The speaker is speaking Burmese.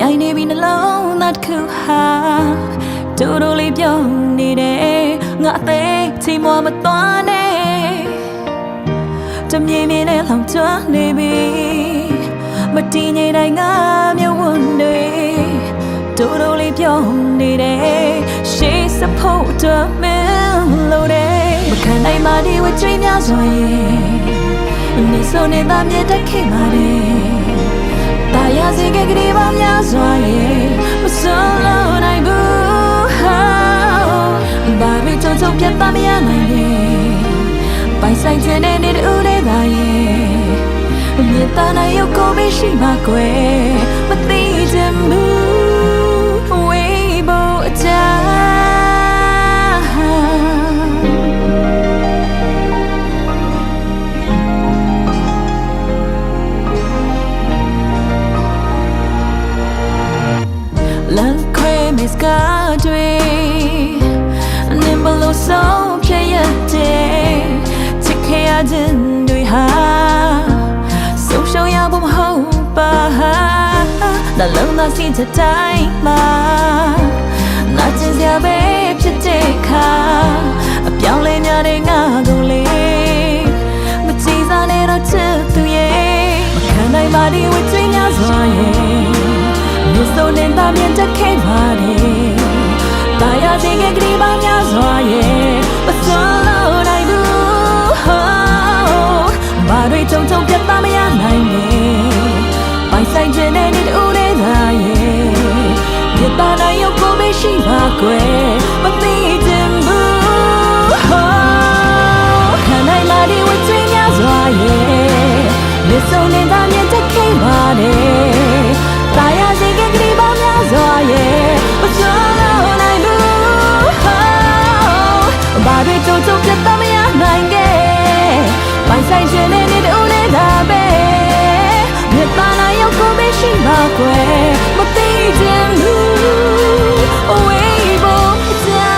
ရိုင်းနေပြီနှလုံးသားတစ်ခုဟာတူတူလေးပြုံးနေတယ်ငါအသေးချိန်မသွားနဲ့တမြင်မြင်နဲ့လောင်ကျွမ်းနေပြီမတည်ငြိမ်တိုင်းငါမြဝန်းတွေတူတူလေးပြုံးနေတယ်ရှေ့စဖို့တော့မလို့တယ်မခံနိုင်မှဒီဝကြွေးများစွာရဲ့နေစုံနေတာမြတ်တက်ခဲ့ပါလေတာယာစီကကလေးပါများစွာရဲ့မဆုံးလို့နိုင်ဘူးဘာပဲကြုံကြုံပြတ်သားမရနိုင်ရဲ့ပိုင်ဆိုင်ခြင်းနဲ့နေတူတဲ့သားရဲ့မြေသားနိုင်ရုပ်ကိုမရှိမှကွယ်မသိချင်ဘူးဝေးဖို့အချာလမ်းခွဲမစ်ကားတွေနေမလို့ဆုံးဖြတ်ရတဲ့ချစ်ခဲ့ရခြင်းတွေဟာဆုံးရှုံးရဖို့မဟုတ်ပါနှလုံးသားစီချတိုင်းမှာနာကျင်စရာပဲဖြစ်တဲ့အခါအပြောင်းလဲများတဲ့ငါကိုလေမကြည်စားနဲ့တော့ချစ်သူရဲ့မခံနိုင်ပါဒီဝကြွေးများစွာရဲ့မြေစုံနေတာမြင်တတ်ခဲ့ပါလေတာယာစီကကလေးပါများစွာရဲ့မစွမ်းလို့နိုင်ဘူးဘာတွေကြုံကြုံပြတ်သားမရနိုင်နဲ့ပိုင်ဆိုင်ခြင်းနဲ့နေတူတဲ့သားရဲ့မြေသားနိုင်ရုပ်ကိုမရှိပါကွယ်မသိချင်ဘူးခံနိုင်မှဒီဝကြွေးများစွာရဲ့မြေစုံနေတာမြင်တတ်ခဲ့ပါလေတာယာစီကကလေးပါများစွာရဲ့မစွမ်းလို့နိုင်ဘူးဘာတွေကြုံကြုံပြတ်သားမရနိုင်ခဲ့ပိုင်ဆိုင်ခြင်းနဲ့နေတူတဲ့သားပဲမြေသားနိုင်ရုပ်ကိုမရှိပါကွယ်မသိချင်ဘူးဝေးဖို့ကြာ